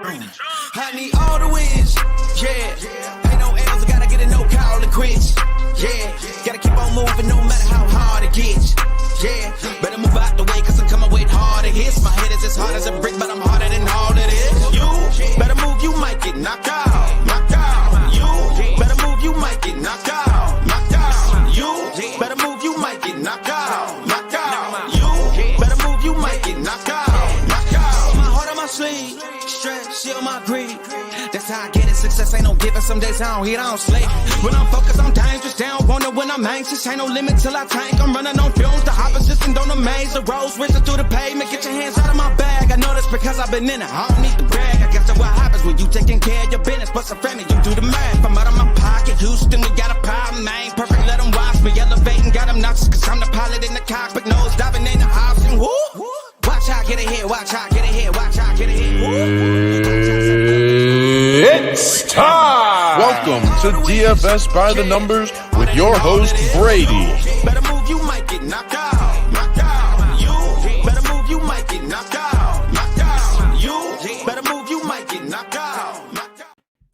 I need all the wins, yeah. Ain't no L's, I gotta get it, no call it quits, yeah. Gotta keep on moving no matter how hard it gets, yeah. Better move out the way, cause I'm coming with harder hits. My head is as hard as a brick, but I'm harder than all it is. You better move, you might get knocked out, knocked out. You better move, you might get knocked out, knocked out. You better move, you might get knocked out, knocked out. You better move, you might get knocked out, knocked out. My heart on my sleeve, stress, shield my greed. That's how I get it. Success ain't no giving. Some days I don't hit, I don't sleep. When I'm focused, I'm dangerous. They don't want it when I'm anxious. Ain't no limit till I tank. I'm running on fumes. The opposition don't amaze. The roads racing through the pavement. Get your hands out of my bag. I know that's because I've been in it. I don't need to brag. I guess that's what happens when you taking care of your business. But some family, you do the math. I'm out of my pocket. Houston, we got a problem. I ain't perfect. Let them watch me elevating. Got them noxious. Cause I'm the pilot in the cockpit. Nose diving in the option. Woo! Watch how I get it here. Watch how I get it here. Watch how I get it here. It's time! Welcome to DFS by the Numbers with your host, Brady. Better move, you might get knocked out. Knocked out. You better move, you might get knocked out. Knocked out. You better move, you might get knocked out. Knocked out.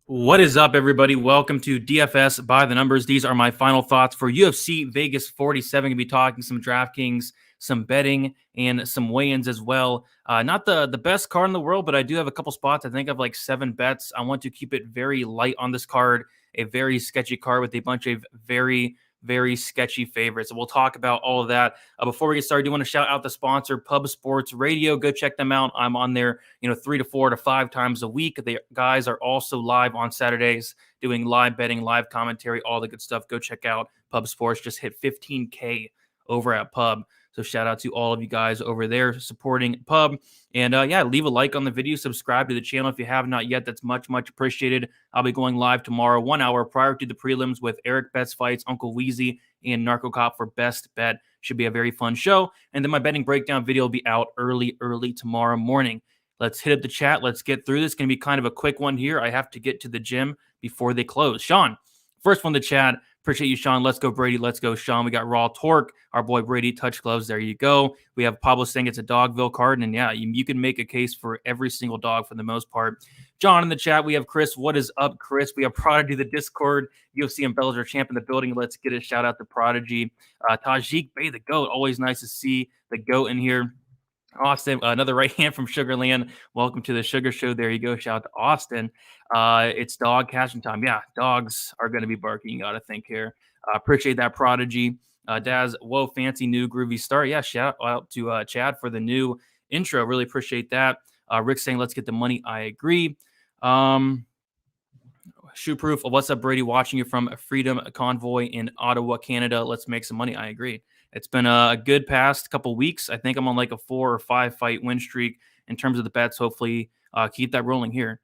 What is up, everybody? Welcome to DFS by the Numbers. These are my final thoughts for UFC Vegas 47. Gonna be talking some Draftkings, some betting, and some weigh-ins as well. Not the best card in the world, but I do have a couple spots. I think I have like 7 bets. I want to keep it very light on this card, a very sketchy card with a bunch of very, very sketchy favorites. So we'll talk about all of that. Before we get started, I do want to shout out the sponsor, Pub Sports Radio. Go check them out. I'm on there, 3 to 4 to 5 times a week. The guys are also live on Saturdays doing live betting, live commentary, all the good stuff. Go check out Pub Sports. Just hit 15K over at Pub. So shout out to all of you guys over there supporting Pub. And leave a like on the video. Subscribe to the channel if you have not yet. That's much, much appreciated. I'll be going live tomorrow, 1 hour prior to the prelims with Eric Best Fights, Uncle Weezy, and Narco Cop for Best Bet. Should be a very fun show. And then my betting breakdown video will be out early tomorrow morning. Let's hit up the chat. Let's get through this. It's going to be kind of a quick one here. I have to get to the gym before they close. Sean, first one to chat. Appreciate you, Sean. Let's go, Brady. Let's go, Sean. We got Raw Torque. Our boy Brady, touch gloves. There you go. We have Pablo saying it's a Dogville card. And yeah, you can make a case for every single dog for the most part. John in the chat. We have Chris. What is up, Chris? We have Prodigy, the Discord, UFC and Bellator champ in the building. Let's get a shout out to Prodigy. Tajik Bay, the GOAT. Always nice to see the GOAT in here. Austin, another right hand from Sugarland. Welcome to the Sugar Show. There you go. Shout out to Austin. It's dog cashing time. Yeah, dogs are going to be barking. You got to think here. Appreciate that, Prodigy. Daz, whoa, fancy new groovy start. Yeah, shout out to Chad for the new intro. Really appreciate that. Rick saying, let's get the money. I agree. Shoe Proof. What's up, Brady? Watching you from Freedom Convoy in Ottawa, Canada. Let's make some money. I agree. It's been a good past couple weeks. I think I'm on like a 4 or 5 fight win streak in terms of the bets. Hopefully keep that rolling here.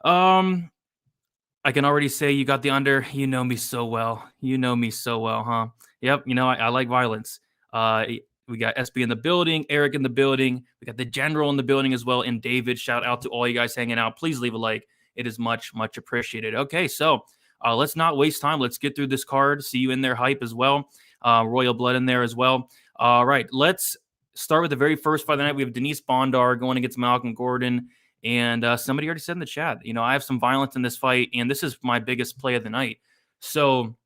I can already say you got the under. You know me so well. You know me so well, huh? Yep. I like violence. We got SB in the building, Eric in the building. We got the general in the building as well. And David, shout out to all you guys hanging out. Please leave a like. It is much, much appreciated. Okay, so let's not waste time. Let's get through this card. See you in there, hype as well. Royal Blood in there as well. All right, let's start with the very first fight of the night. We have Denise Bondar going against Malcolm Gordon. And somebody already said in the chat, I have some violence in this fight, and this is my biggest play of the night. So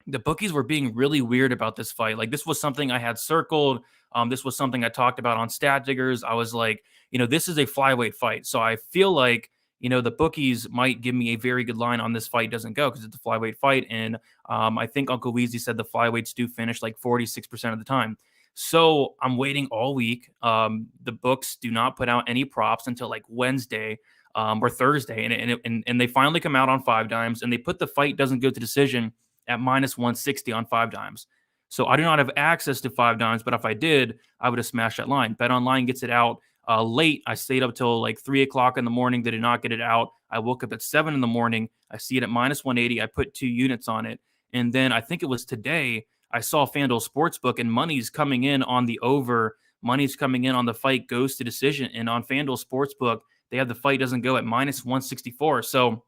the bookies were being really weird about this fight. Like, this was something I had circled. This was something I talked about on Stat Diggers. I was like, this is a flyweight fight. So I feel like, the bookies might give me a very good line on this fight doesn't go because it's a flyweight fight. And I think Uncle Weezy said the flyweights do finish like 46% of the time. So I'm waiting all week. The books do not put out any props until like Wednesday or Thursday. And they finally come out on 5 dimes and they put the fight doesn't go to decision at minus 160 on 5 dimes. So I do not have access to 5 dimes, but if I did, I would have smashed that line. Bet Online gets it out late. I stayed up till like 3 o'clock in the morning. They did not get it out. I woke up at 7 in the morning. I see it at minus 180. I put 2 units on it. And then I think it was today I saw FanDuel Sportsbook and money's coming in on the over. Money's coming in on the fight goes to decision. And on FanDuel Sportsbook, they have the fight doesn't go at minus 164. So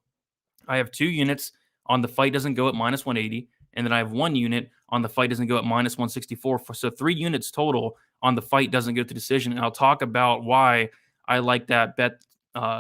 I have 2 units on the fight doesn't go at minus 180. And then I have 1 unit on the fight doesn't go at minus 164. So 3 units total on the fight doesn't go to decision. And I'll talk about why I like that bet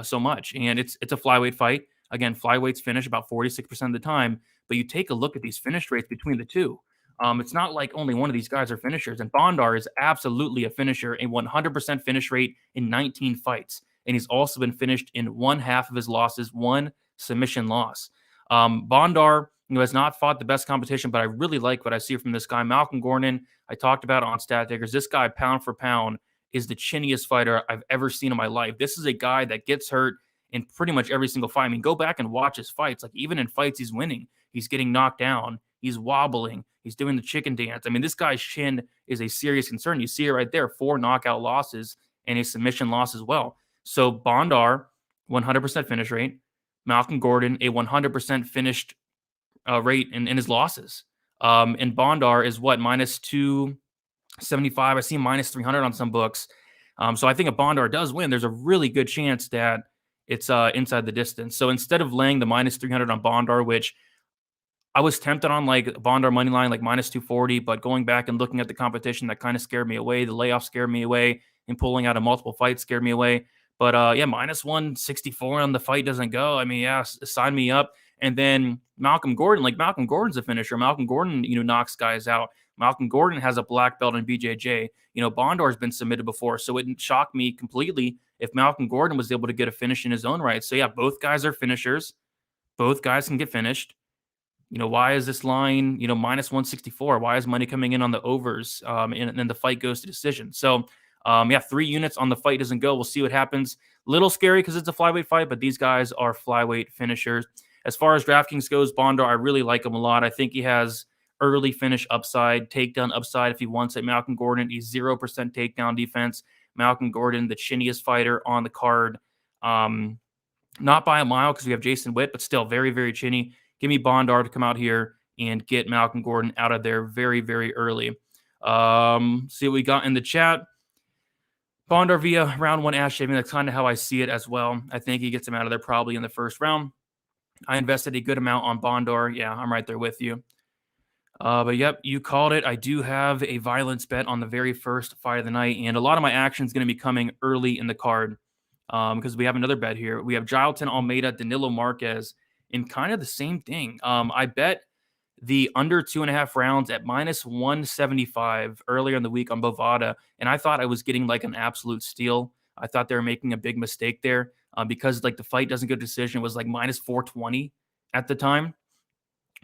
so much. And it's a flyweight fight. Again, flyweights finish about 46% of the time, but you take a look at these finish rates between the two. It's not like only one of these guys are finishers, and Bondar is absolutely a finisher, a 100% finish rate in 19 fights. And he's also been finished in one half of his losses, one submission loss. Bondar, has not fought the best competition, but I really like what I see from this guy. Malcolm Gordon, I talked about on Stat Takers. This guy, pound for pound, is the chinniest fighter I've ever seen in my life. This is a guy that gets hurt in pretty much every single fight. I mean, go back and watch his fights. Like, even in fights he's winning, he's getting knocked down, he's wobbling, he's doing the chicken dance. I mean, this guy's chin is a serious concern. You see it right there, 4 knockout losses and a submission loss as well. So Bondar, 100% finish rate. Malcolm Gordon, a 100% finished rate in his losses. And Bondar is what, minus 275. I see minus 300 on some books. So I think if Bondar does win, there's a really good chance that it's inside the distance. So instead of laying the minus 300 on Bondar, which I was tempted on, like Bondar money line, like minus 240, but going back and looking at the competition, that kind of scared me away. The layoff scared me away, and pulling out of multiple fights scared me away. But yeah, minus 164 on the fight doesn't go. I mean, yeah, sign me up. And then Malcolm Gordon, like Malcolm Gordon's a finisher. Malcolm Gordon, knocks guys out. Malcolm Gordon has a black belt in BJJ. Bondar's been submitted before, so it didn't shock me completely if Malcolm Gordon was able to get a finish in his own right. So yeah, both guys are finishers. Both guys can get finished. Why is this line, minus 164? Why is money coming in on the overs? And then the fight goes to decision. So yeah, 3 units on the fight doesn't go. We'll see what happens. Little scary because it's a flyweight fight, but these guys are flyweight finishers. As far as DraftKings goes, Bondar, I really like him a lot. I think he has early finish upside, takedown upside if he wants it. Malcolm Gordon, he's 0% takedown defense. Malcolm Gordon, the chinniest fighter on the card. Not by a mile because we have Jason Witt, but still very, very chinny. Give me Bondar to come out here and get Malcolm Gordon out of there very, very early. See what we got in the chat. Bondar via round 1 ass shaving. That's kind of how I see it as well. I think he gets him out of there probably in the first round. I invested a good amount on Bondar. Yeah, I'm right there with you. But yep, you called it. I do have a violence bet on the very first fight of the night, and a lot of my action is going to be coming early in the card because we have another bet here. We have Jailton Almeida, Danilo Marquez, and kind of the same thing. I bet the under 2.5 rounds at minus 175 earlier in the week on Bovada, and I thought I was getting like an absolute steal. I thought they were making a big mistake there because like the fight doesn't go to decision. It was like minus 420 at the time.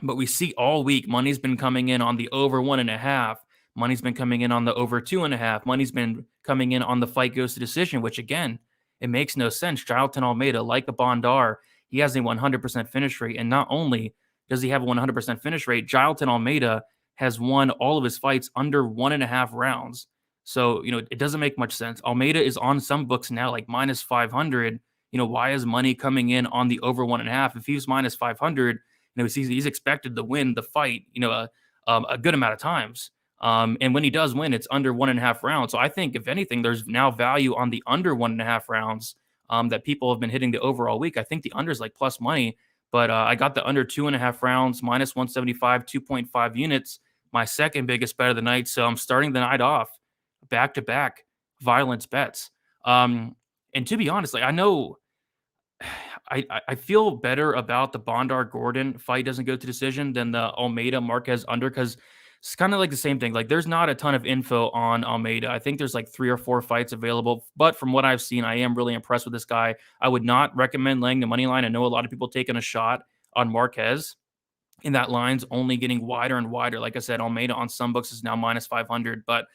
But we see all week money's been coming in on the over 1.5. Money's been coming in on the over 2.5. Money's been coming in on the fight goes to decision, which again, it makes no sense. Jailton Almeida, like a Bondar, he has a 100% finish rate. And not only does he have a 100% finish rate, Jailton Almeida has won all of his fights under 1.5 rounds. So, it doesn't make much sense. Almeida is on some books now, like minus 500. Why is money coming in on the over 1.5? If he's minus 500, he's expected to win the fight, a good amount of times. And when he does win, it's under 1.5 rounds. So I think, if anything, there's now value on the under 1.5 rounds that people have been hitting the over all week. I think the under is like plus money, but I got the under 2.5 rounds, minus 175, 2.5 units, my second biggest bet of the night. So I'm starting the night off back-to-back violence bets. And to be honest, like I know I feel better about the Bondar Gordon fight doesn't go to decision than the Almeida Marquez under, because it's kind of like the same thing. Like there's not a ton of info on Almeida. I think there's like 3 or 4 fights available, but from what I've seen, I am really impressed with this guy. I would not recommend laying the money line. I know a lot of people taking a shot on Marquez, and that line's only getting wider and wider. Like I said, Almeida on some books is now minus 500, but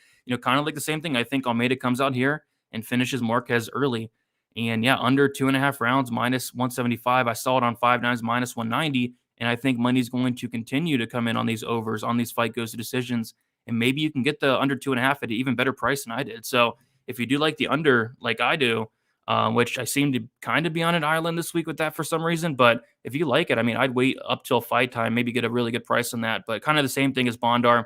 kind of like the same thing. I think Almeida comes out here and finishes Marquez early. And yeah, under 2.5 rounds, minus 175. I saw it on 5-9s, minus 190. And I think money's going to continue to come in on these overs, on these fight goes to decisions. And maybe you can get the under 2.5 at an even better price than I did. So if you do like the under, like I do, which I seem to kind of be on an island this week with that for some reason. But if you like it, I mean, I'd wait up till fight time, maybe get a really good price on that. But kind of the same thing as Bondar.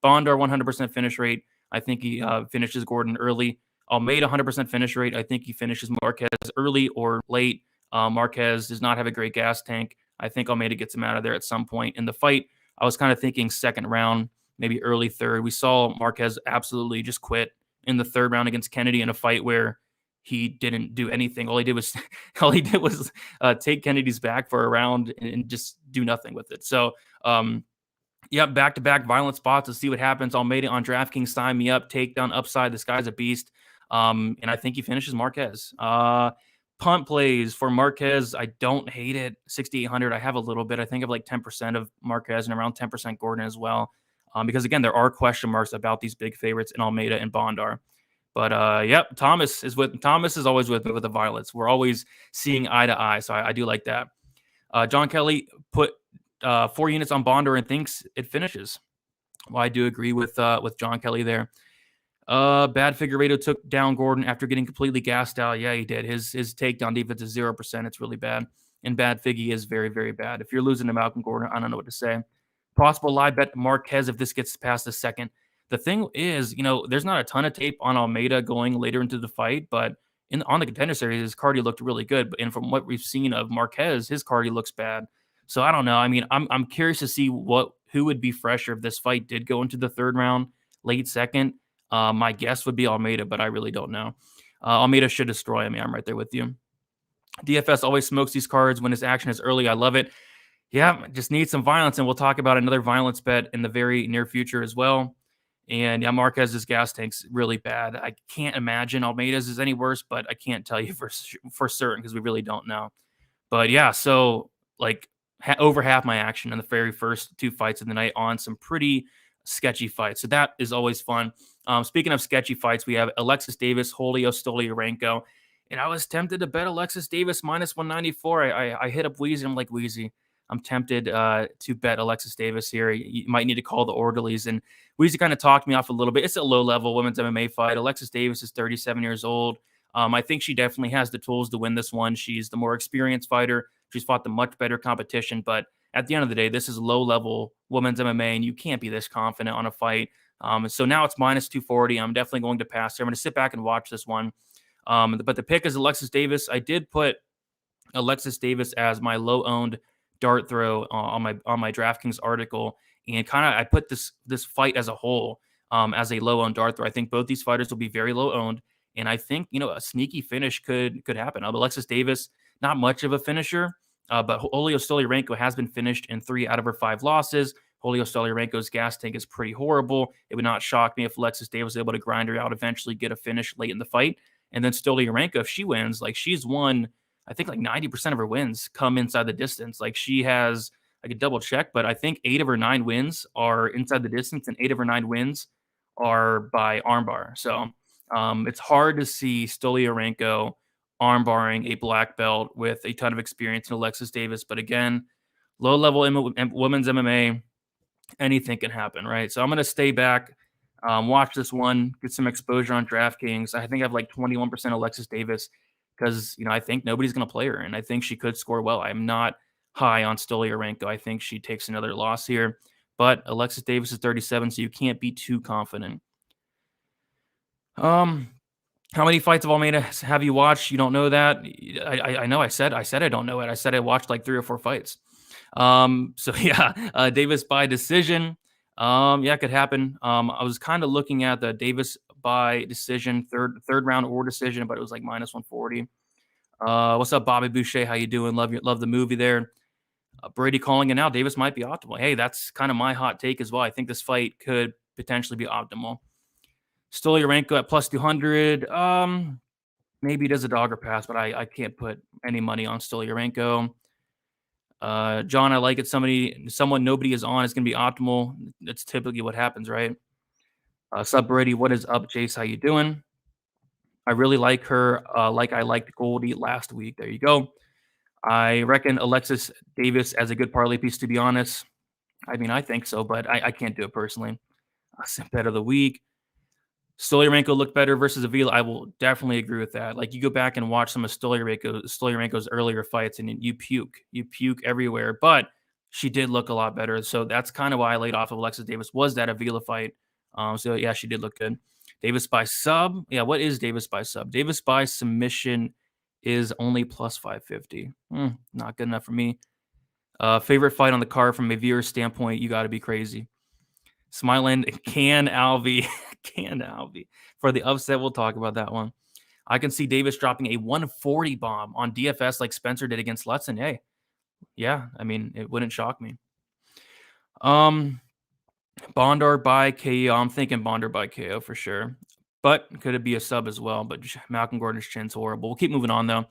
Bondar, 100% finish rate. I think he finishes Gordon early. Almeida, 100% finish rate. I think he finishes Marquez early or late. Marquez does not have a great gas tank. I think Almeida gets him out of there at some point in the fight. I was kind of thinking second round, maybe early third. We saw Marquez absolutely just quit in the third round against Kennedy in a fight where he didn't do anything. All he did was take Kennedy's back for a round and just do nothing with it. So, back-to-back violent spots. Let's see what happens. Almeida on DraftKings, sign me up. Takedown upside. This guy's a beast. And I think he finishes Marquez. Punt plays for Marquez. I don't hate it. 6,800. I have a little bit. I think of like 10% of Marquez and around 10% Gordon as well. Because again, there are question marks about these big favorites in Almeida and Bondar. But Thomas is always with me with the violence. We're always seeing eye to eye. So I do like that. John Kelly put 4 units on Bondar and thinks it finishes. Well, I do agree with John Kelly there. Bad Figueiredo took down Gordon after getting completely gassed out. Yeah, he did. His takedown defense is 0%. It's really bad. And Bad Figgy is very, very bad. If you're losing to Malcolm Gordon, I don't know what to say. Possible live bet Marquez if this gets past the second. The thing is, there's not a ton of tape on Almeida going later into the fight, but on the Contender Series, his cardio looked really good. And from what we've seen of Marquez, his cardio looks bad. So I don't know. I mean, I'm curious to see who would be fresher if this fight did go into the third round, late second. My guess would be Almeida, but I really don't know. Almeida should destroy him. I'm right there with you. DFS always smokes these cards when his action is early. I love it. Yeah, just need some violence, and we'll talk about another violence bet in the very near future as well. And yeah, Marquez's gas tank's really bad. I can't imagine Almeida's is any worse, but I can't tell you for certain because we really don't know. But yeah, so like over half my action in the very first 2 fights of the night on some pretty sketchy fights. So that is always fun. Speaking of sketchy fights, we have Alexis Davis, Julio Stoliarenko. And I was tempted to bet Alexis Davis minus 194. I hit up Wheezy. I'm like, Wheezy, I'm tempted to bet Alexis Davis here. You might need to call the orderlies. And Wheezy kind of talked me off a little bit. It's a low-level women's MMA fight. Alexis Davis is 37 years old. I think she definitely has the tools to win this one. She's the more experienced fighter. She's fought the much better competition. But at the end of the day, this is low-level women's MMA, and you can't be this confident on a fight. So now it's minus 240. I'm definitely going to pass here. I'm going to sit back and watch this one. But the pick is Alexis Davis. I did put Alexis Davis as my low-owned dart throw on my DraftKings article, and kind of I put this fight as a whole as a low-owned dart throw. I think both these fighters will be very low-owned, and I think a sneaky finish could happen. Alexis Davis, not much of a finisher, but Julio Stoliarenko has been finished in 3 out of her 5 losses. Julio Stoliarenko's gas tank is pretty horrible. It would not shock me if Alexis Davis was able to grind her out, eventually get a finish late in the fight. And then Stoliarenko, if she wins, like she's won, I think like 90% of her wins come inside the distance. Like she has, I could double check, but I think 8 of her 9 wins are inside the distance and 8 of her 9 wins are by armbar. So it's hard to see Stoliarenko armbarring a black belt with a ton of experience in Alexis Davis. But again, low-level women's MMA, anything can happen, right? So I'm going to stay back, watch this one, get some exposure on DraftKings. I think I have like 21% Alexis Davis because, I think nobody's going to play her, and I think she could score well. I'm not high on Stoliarenko. I think she takes another loss here, but Alexis Davis is 37, so you can't be too confident. How many fights of Almeida have you watched? You don't know that. I know I said I don't know it. I said I watched like 3 or 4 fights. So yeah, Davis by decision. It could happen. I was kind of looking at the Davis by decision, third round or decision, but it was like minus 140. What's up, Bobby Boucher? How you doing? Love the movie there. Brady calling it now. Davis might be optimal. Hey, that's kind of my hot take as well. I think this fight could potentially be optimal. Stoliarenko at plus 200. Maybe it is a dogger pass, but I can't put any money on Stoliarenko. John, I like it. Someone nobody is on is going to be optimal. That's typically what happens, right? Sub Brady, what is up, Jace? How you doing? I really like her. Like I liked Goldie last week. There you go. I reckon Alexis Davis as a good parlay piece, to be honest. I mean, I think so, but I can't do it personally. Bet of the week. Stoliarenko looked better versus Avila. I will definitely agree with that. Like you go back and watch some of Stoliarenko's earlier fights, and you puke everywhere. But she did look a lot better, so that's kind of why I laid off of Alexis Davis. Was that Avila fight? So yeah, she did look good. Davis by sub. Yeah, what is Davis by sub? Davis by submission is only plus 550. Not good enough for me. Favorite fight on the card from a viewer's standpoint, you got to be crazy. Smiland, can Alvey. For the upset, we'll talk about that one. I can see Davis dropping a 140 bomb on DFS like Spencer did against Lutsen. Hey, yeah, I mean, it wouldn't shock me. Bondar by KO. I'm thinking Bondar by KO for sure. But could it be a sub as well? But Malcolm Gordon's chin's horrible. We'll keep moving on, though.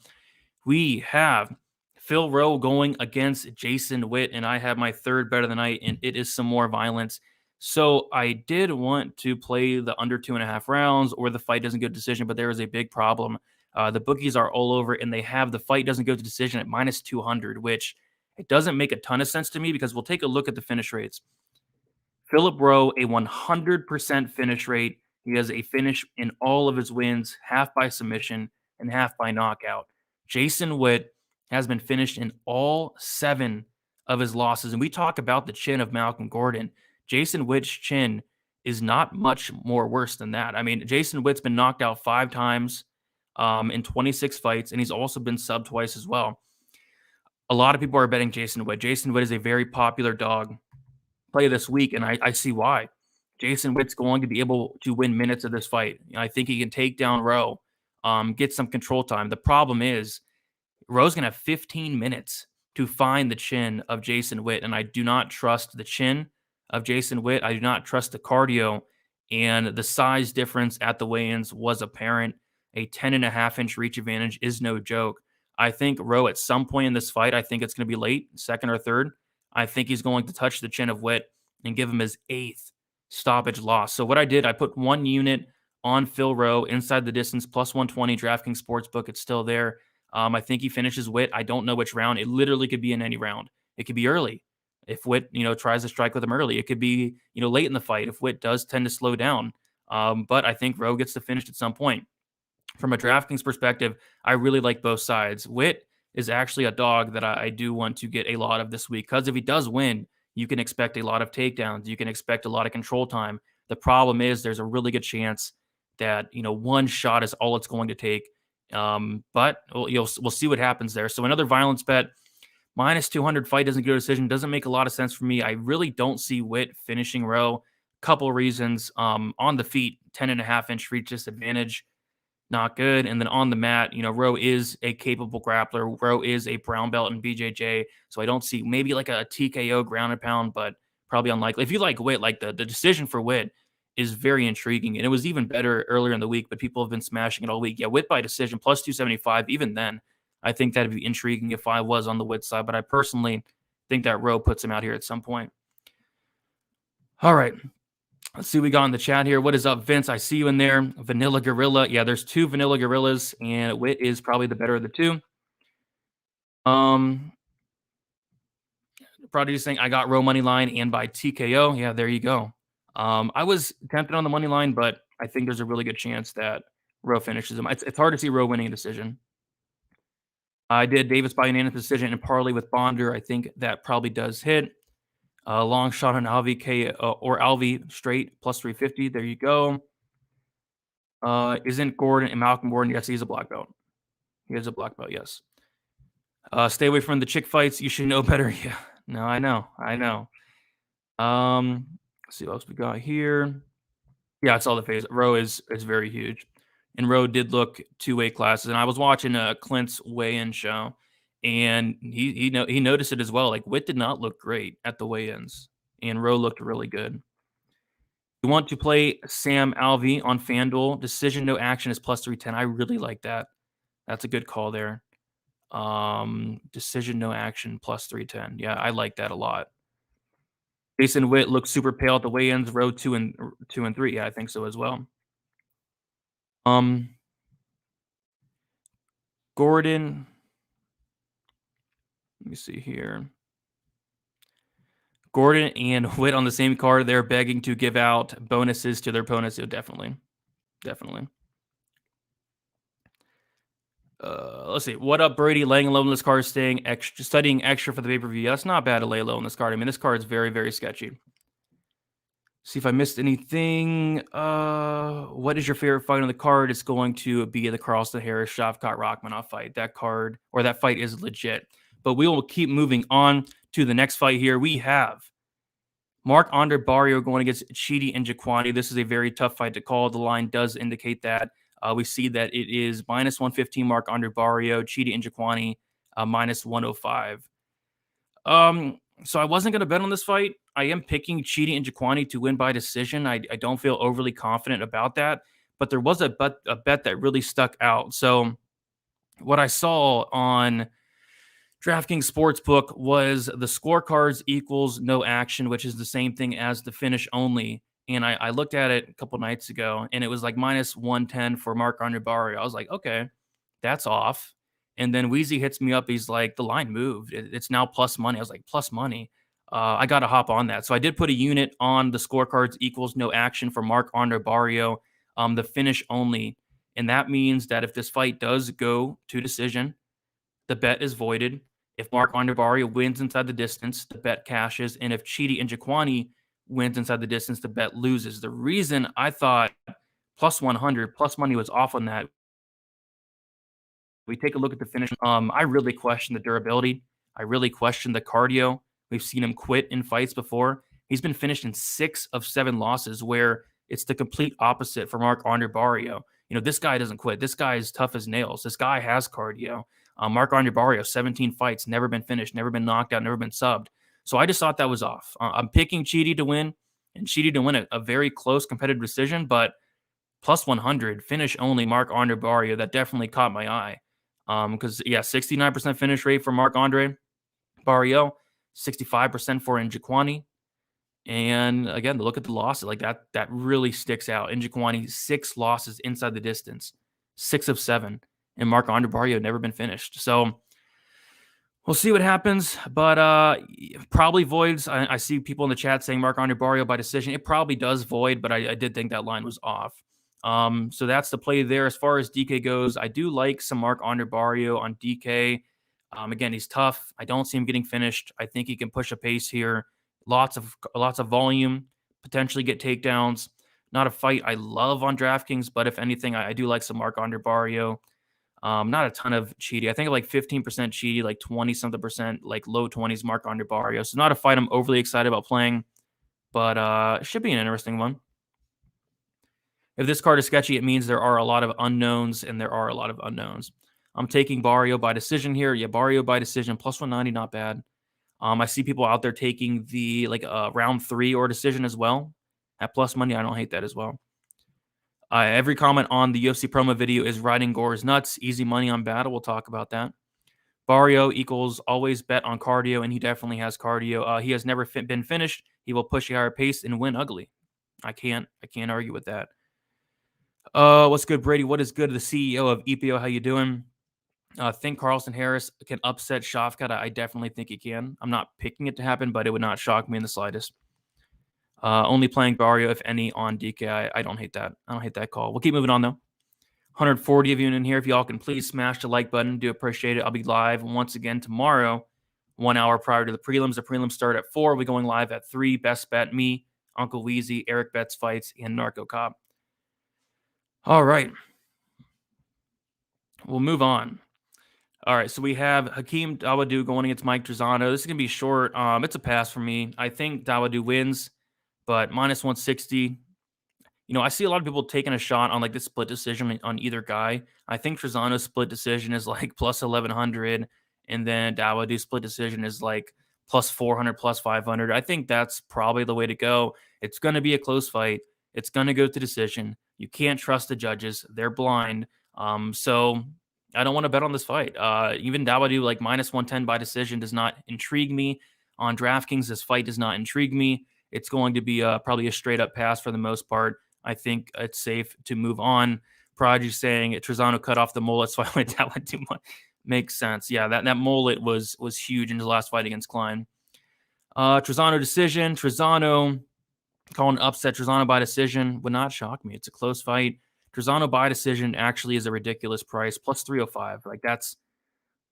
We have Phil Rowe going against Jason Witt, and I have my third bet of the night, and it is some more violence. So I did want to play the under 2.5 rounds or the fight doesn't go to decision, but there is a big problem. The bookies are all over, and they have the fight doesn't go to decision at minus 200, which it doesn't make a ton of sense to me because we'll take a look at the finish rates. Philip Rowe, a 100% finish rate. He has a finish in all of his wins, half by submission and half by knockout. Jason Witt has been finished in all 7 of his losses. And we talk about the chin of Malcolm Gordon. Jason Witt's chin is not much more worse than that. I mean, Jason Witt's been knocked out 5 times in 26 fights, and he's also been subbed twice as well. A lot of people are betting Jason Witt. Jason Witt is a very popular dog play this week, and I see why. Jason Witt's going to be able to win minutes of this fight. I think he can take down Rowe, get some control time. The problem is Rowe's going to have 15 minutes to find the chin of Jason Witt, and I do not trust the chin of Jason Witt. I do not trust the cardio, and the size difference at the weigh-ins was apparent. A 10.5-inch reach advantage is no joke. I think Rowe at some point in this fight, I think it's going to be late, second or third, I think he's going to touch the chin of Witt and give him his 8th stoppage loss. So what I did, I put 1 unit on Phil Rowe inside the distance, plus 120, DraftKings Sportsbook. It's still there. I think he finishes Witt. I don't know which round. It literally could be in any round. It could be early if Witt, tries to strike with him early. It could be, late in the fight if Witt does tend to slow down. But I think Rowe gets to finish at some point. From a DraftKings perspective, I really like both sides. Witt is actually a dog that I do want to get a lot of this week because if he does win, you can expect a lot of takedowns. You can expect a lot of control time. The problem is there's a really good chance that, one shot is all it's going to take. But we'll see what happens there. So another violence bet, minus 200 fight doesn't go to decision. Doesn't make a lot of sense for me. I really don't see Witt finishing Rowe. Couple reasons. On the feet, 10.5-inch reach disadvantage. Not good. And then on the mat, Rowe is a capable grappler. Rowe is a brown belt in BJJ. So I don't see maybe like a TKO ground and pound, but probably unlikely. If you like Witt, like the decision for Witt is very intriguing. And it was even better earlier in the week, but people have been smashing it all week. Yeah, Witt by decision, plus 275. Even then, I think that'd be intriguing if I was on the Witt side. But I personally think that Rowe puts him out here at some point. All right. Let's see what we got in the chat here. What is up, Vince? I see you in there. Vanilla Gorilla. Yeah, there's 2 Vanilla Gorillas, and Witt is probably the better of the 2. Prodigy saying, I got Rowe money line and by TKO. Yeah, there you go. I was tempted on the money line, but I think there's a really good chance that Rowe finishes him. It's hard to see Rowe winning a decision. I did Davis by unanimous decision and parlay with Bonder. I think that probably does hit. Long shot on Alvey or Alvey straight plus 350. There you go. Isn't Gordon and Malcolm Gordon? Yes, he's a black belt. He is a black belt. Yes. Stay away from the chick fights. You should know better. Yeah. No, I know. Let's see what else we got here. Yeah, it's all the face. Rowe is very huge, and Rowe did look 2 weight classes. And I was watching Clint's weigh-in show. And he noticed it as well. Like Witt did not look great at the weigh-ins, and Rowe looked really good. You want to play Sam Alvey on FanDuel. Decision no action is plus 310. I really like that. That's a good call there. Decision no action plus 310. Yeah, I like that a lot. Jason Witt looks super pale at the weigh-ins. Rowe 2 and 3. Yeah, I think so as well. Gordon. Let me see here. Gordon and Witt on the same card. They're begging to give out bonuses to their opponents. So definitely. Let's see. What up, Brady? Laying low on this card, studying extra for the pay-per-view. Yeah, that's not bad to lay low on this card. I mean, this card is very, very sketchy. See if I missed anything. What is your favorite fight on the card? It's going to be the Carlston Harris Shavkat Rachmanov fight. That fight is legit. But we will keep moving on to the next fight here. We have Marc-Andre Barriault going against Chidi Njokuani. This is a very tough fight to call. The line does indicate that. we see that it is minus 115 Marc-Andre Barrio, Chidi Njokuani, minus 105. So I wasn't going to bet on this fight. I am picking Chidi Njokuani to win by decision. I don't feel overly confident about that, but there was a bet that really stuck out. So what I saw on DraftKings Sportsbook was the scorecards equals no action, which is the same thing as the finish only. And I looked at it a couple nights ago, and it was like minus 110 for Marc-Andre Barrio. I was like, okay, that's off. And then Wheezy hits me up. He's like, the line moved. It's now plus money. I was like, plus money. I got to hop on that. So I did put a unit on the scorecards equals no action for Marc-Andre Barrio, the finish only. And that means that if this fight does go to decision, the bet is voided. If Marc-Andre Barrio wins inside the distance, the bet cashes. And if Chidi Njokuani wins inside the distance, the bet loses. The reason I thought plus 100, plus money was off on that, we take a look at the finish. I really question the durability. I really question the cardio. We've seen him quit in fights before. He's been finished in 6 of 7 losses, where it's the complete opposite for Marc-Andre Barrio. This guy doesn't quit. This guy is tough as nails. This guy has cardio. Marc-Andre Barrio, 17 fights, never been finished, never been knocked out, never been subbed. So I just thought that was off. I'm picking Chidi to win, and Chidi to win a very close competitive decision, but plus 100, finish only Marc-Andre Barrio, that definitely caught my eye. Because 69% finish rate for Marc-Andre Barrio, 65% for Njokuani. And again, look at the losses. Like that really sticks out. Njokuani, 6 losses inside the distance, 6 of 7. And Marc-Andre Barrio never been finished. So we'll see what happens. But probably voids. I see people in the chat saying Marc-Andre Barrio by decision. It probably does void, but I did think that line was off. So that's the play there. As far as DK goes, I do like some Marc-Andre Barrio on DK. Again, he's tough. I don't see him getting finished. I think he can push a pace here. Lots of volume, potentially get takedowns. Not a fight I love on DraftKings, but if anything, I do like some Marc-Andre Barrio. Not a ton of Chidi. I think like 15% Chidi, like 20-something percent, like low 20s Marc-Andre Barrio. So not a fight I'm overly excited about playing, but it should be an interesting one. If this card is sketchy, it means there are a lot of unknowns, and there are a lot of unknowns. I'm taking Barrio by decision here. Yeah, Barrio by decision, plus 190, not bad. I see people out there taking the round 3 or decision as well at plus money. I don't hate that as well. Every comment on the UFC promo video is riding Gore's nuts. Easy money on battle. We'll talk about that. Barrio equals always bet on cardio, and he definitely has cardio. He has never been finished. He will push a higher pace and win ugly. I can't argue with that. What's good, Brady? What is good? The CEO of EPO. How you doing? Think Carlson Harris can upset Shafkat. I definitely think he can. I'm not picking it to happen, but it would not shock me in the slightest. Only playing Barrio, if any, on DK. I don't hate that. I don't hate that call. We'll keep moving on, though. 140 of you in here. If y'all can please smash the like button. Do appreciate it. I'll be live once again tomorrow, 1 hour prior to the prelims. The prelims start at 4. We're going live at 3. Best Bet, me, Uncle Weezy, Eric Betts Fights, and Narco Cop. All right. We'll move on. All right, so we have Hakeem Dawadu going against Mike Trisano. This is going to be short. It's a pass for me. I think Dawadu wins, but minus 160. I see a lot of people taking a shot on the split decision on either guy. I think Trisano's split decision is plus 1,100, and then Dawadu's split decision is plus 400, plus 500. I think that's probably the way to go. It's going to be a close fight. It's going to go to decision. You can't trust the judges. They're blind. So I don't want to bet on this fight. Even Dawadu minus 110 by decision does not intrigue me. On DraftKings, this fight does not intrigue me. It's going to be probably a straight up pass for the most part. I think it's safe to move on. Prodigy saying Trisano cut off the mullet, so I went Dawadu. Makes sense. Yeah, that mullet was huge in his last fight against Klein. Trisano decision. Trisano calling upset. Trisano by decision would not shock me. It's a close fight. Trisano by decision actually is a ridiculous price, plus 305. That's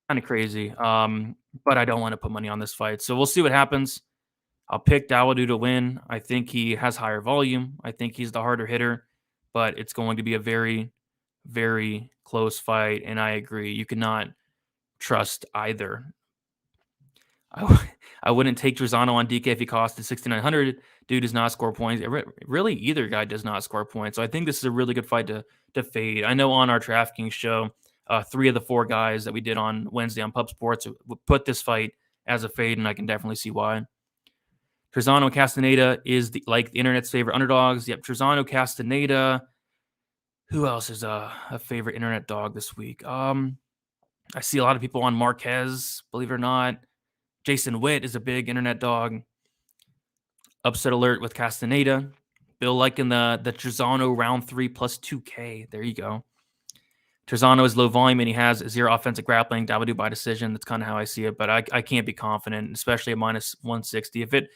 kind of crazy. But I don't want to put money on this fight. So we'll see what happens. I'll pick Dawadu to win. I think he has higher volume. I think he's the harder hitter, but it's going to be a very, very close fight. And I agree. You cannot trust either. I wouldn't take Trisano on DK if he costed 6,900. Dude does not score points. Really, either guy does not score points. So I think this is a really good fight to fade. I know on our Draftkings show, 3 of the 4 guys that we did on Wednesday on Pub Sports put this fight as a fade, and I can definitely see why. Trisano Castaneda is the internet's favorite underdogs. Yep, Trisano Castaneda. Who else is a favorite internet dog this week? I see a lot of people on Marquez, believe it or not. Jason Witt is a big internet dog. Upset alert with Castaneda. Bill liking the Trisano round 3 plus 2K. There you go. Trisano is low volume and he has 0 offensive grappling. Dawadu by decision. That's kind of how I see it, but I can't be confident, especially at minus 160. If it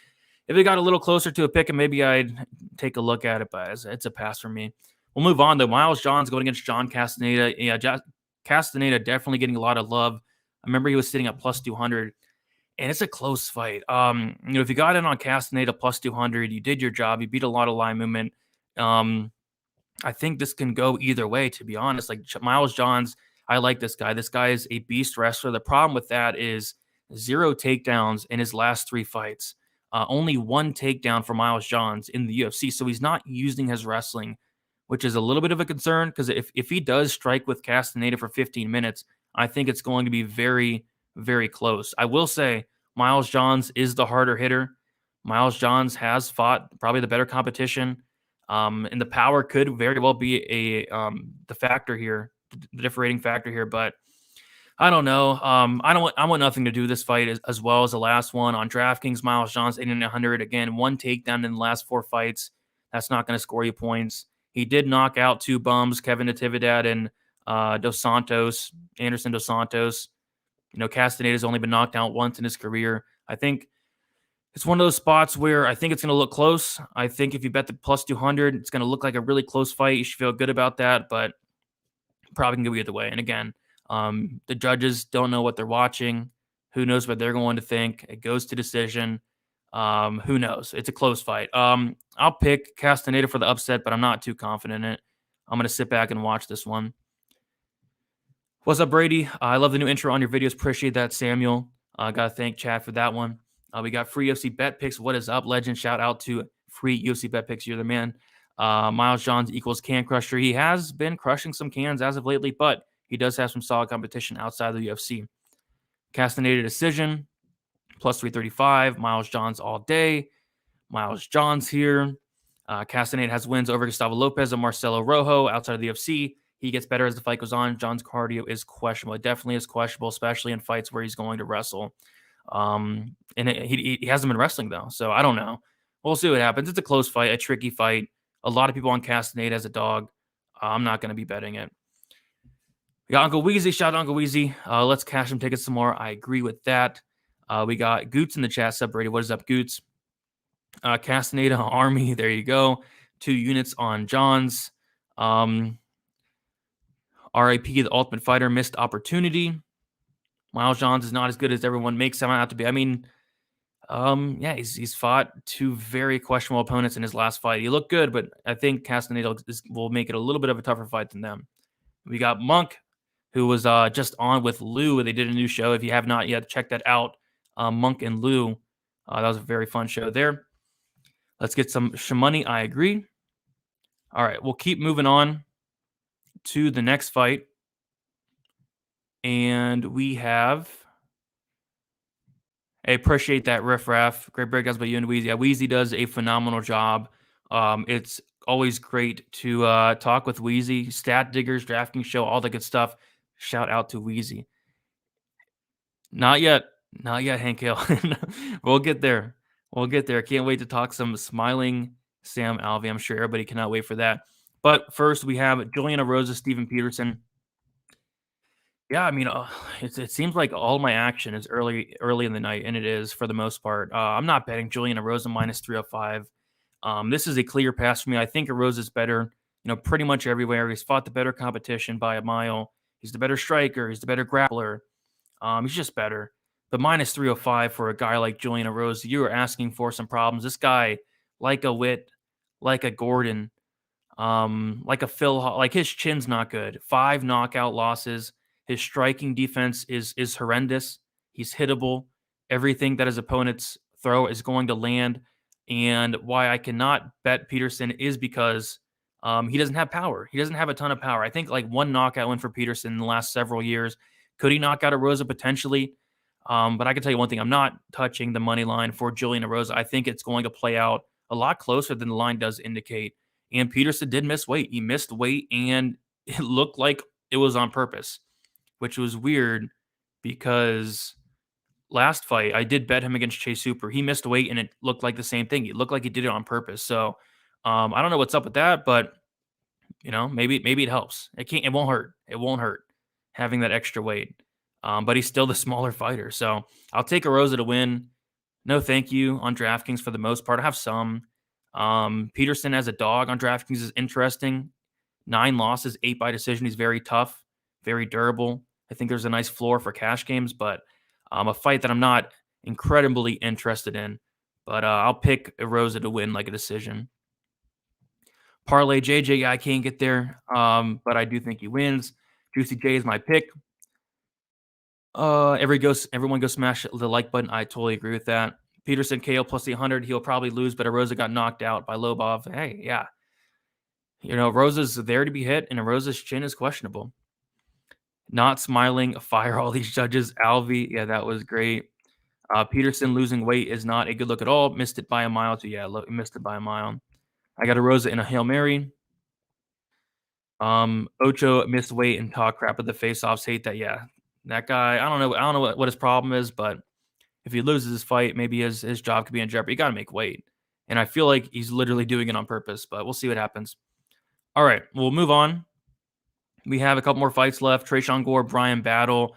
got a little closer to a pick, and maybe I'd take a look at it, but it's a pass for me. We'll move on, though. Miles John's going against John Castaneda. Yeah, Castaneda definitely getting a lot of love. I remember he was sitting at plus 200, and it's a close fight. If you got in on Castaneda plus 200, you did your job. You beat a lot of line movement. I think this can go either way, to be honest. Like Miles John's, I like this guy. This guy is a beast wrestler. The problem with that is 0 takedowns in his last 3 fights. Only 1 takedown for Miles Johns in the UFC. So he's not using his wrestling, which is a little bit of a concern, because if he does strike with Castaneda for 15 minutes, I think it's going to be very, very close. I will say Miles Johns is the harder hitter. Miles Johns has fought probably the better competition. And the power could very well be the factor here, the differentiating factor here, but I don't know. I want nothing to do with this fight as well as the last one on DraftKings. Miles Johns 8,900 again, 1 takedown in the last 4 fights. That's not going to score you points. He did knock out 2 bums, Kevin Natividad and Anderson Dos Santos. Castaneda's only been knocked out once in his career. I think it's one of those spots where I think it's going to look close. I think if you bet the plus 200, it's going to look like a really close fight. You should feel good about that, but probably can go either way. And again, the judges don't know what they're watching. Who knows what they're going to think? It goes to decision. Who knows? It's a close fight. I'll pick Castaneda for the upset, but I'm not too confident in it. I'm going to sit back and watch this one. What's up, Brady? I love the new intro on your videos. Appreciate that, Samuel. Got to thank Chad for that one. We got free UFC bet picks. What is up, legend? Shout out to free UFC bet picks. You're the man. Miles Johns equals can crusher. He has been crushing some cans as of lately, but he does have some solid competition outside of the UFC. Castaneda decision, plus 335. Miles Johns all day. Miles Johns here. Castaneda has wins over Gustavo Lopez and Marcelo Rojo outside of the UFC. He gets better as the fight goes on. John's cardio is questionable. It definitely is questionable, especially in fights where he's going to wrestle. And he hasn't been wrestling, though, so I don't know. We'll see what happens. It's a close fight, a tricky fight. A lot of people on Castaneda as a dog. I'm not going to be betting it. We got Uncle Weezy. Shout out Uncle Weezy. Let's cash some tickets some more. I agree with that. We got Goots in the chat. Sub Brady. What is up, Goots? Castaneda Army. There you go. 2 units on Johns. RIP, the Ultimate Fighter, missed opportunity. Miles Johns is not as good as everyone makes him out to be. I mean, he's fought 2 very questionable opponents in his last fight. He looked good, but I think Castaneda will make it a little bit of a tougher fight than them. We got Monk, who was just on with Lou. They did a new show. If you have not yet, check that out. Monk and Lou. That was a very fun show there. Let's get some money. I agree. All right, we'll keep moving on to the next fight. And we have... I appreciate that, Riff Raff. Great breakdowns by you and Weezy. Yeah, Weezy does a phenomenal job. It's always great to talk with Weezy. Stat Diggers, Draftkings show, all the good stuff. Shout out to Weezy. Not yet, Hank Hill. We'll get there. Can't wait to talk some smiling Sam Alvey. I'm sure everybody cannot wait for that. But first, we have Juliana Rosa, Steven Peterson. Yeah, I mean, it seems like all my action is early in the night, and it is for the most part. I'm not betting Juliana Rosa minus 305. This is a clear pass for me. I think Rosa's better, pretty much everywhere. He's fought the better competition by a mile. He's the better striker. He's the better grappler. He's just better. But minus 305 for a guy like Juliana Rosa, you are asking for some problems. This guy, like a Witt, like a Gordon, like a Phil, like his chin's not good. 5 knockout losses. His striking defense is horrendous. He's hittable. everything that his opponents throw is going to land. And why I cannot bet Peterson is because he doesn't have power. He doesn't have a ton of power. I think like one knockout win for Peterson in the last several years. Could he knock out Erosa potentially? But I can tell you one thing. I'm not touching the money line for Julian Erosa. I think it's going to play out a lot closer than the line does indicate. And Peterson did miss weight. He missed weight, and it looked like it was on purpose, which was weird because last fight I did bet him against Chase Super. He missed weight, and it looked like the same thing. It looked like he did it on purpose. So I don't know what's up with that, but maybe it helps. It won't hurt. It won't hurt having that extra weight. But he's still the smaller fighter. So I'll take Erosa to win. No, thank you on DraftKings for the most part. I have some. Peterson as a dog on DraftKings is interesting. 9 losses, 8 by decision. He's very tough, very durable. I think there's a nice floor for cash games, but a fight that I'm not incredibly interested in. But I'll pick Erosa to win like a decision. Parlay JJ, I can't get there, but I do think he wins. Juicy J is my pick. Everyone go smash the like button. I totally agree with that. Peterson KO plus the 100. He'll probably lose, but Erosa got knocked out by Lobov. Hey, yeah. Rosa's there to be hit, and Rosa's chin is questionable. Not smiling, fire all these judges. Alvey, yeah, that was great. Peterson losing weight is not a good look at all. Missed it by a mile. So, yeah, missed it by a mile. I got Erosa in a Hail Mary. Ocho missed weight and talk crap at the face-offs. Hate that, yeah. That guy, I don't know what his problem is, but if he loses his fight, maybe his job could be in jeopardy. You got to make weight. And I feel like he's literally doing it on purpose, but we'll see what happens. All right, we'll move on. We have a couple more fights left. Trisano Gore, Bryan Battle.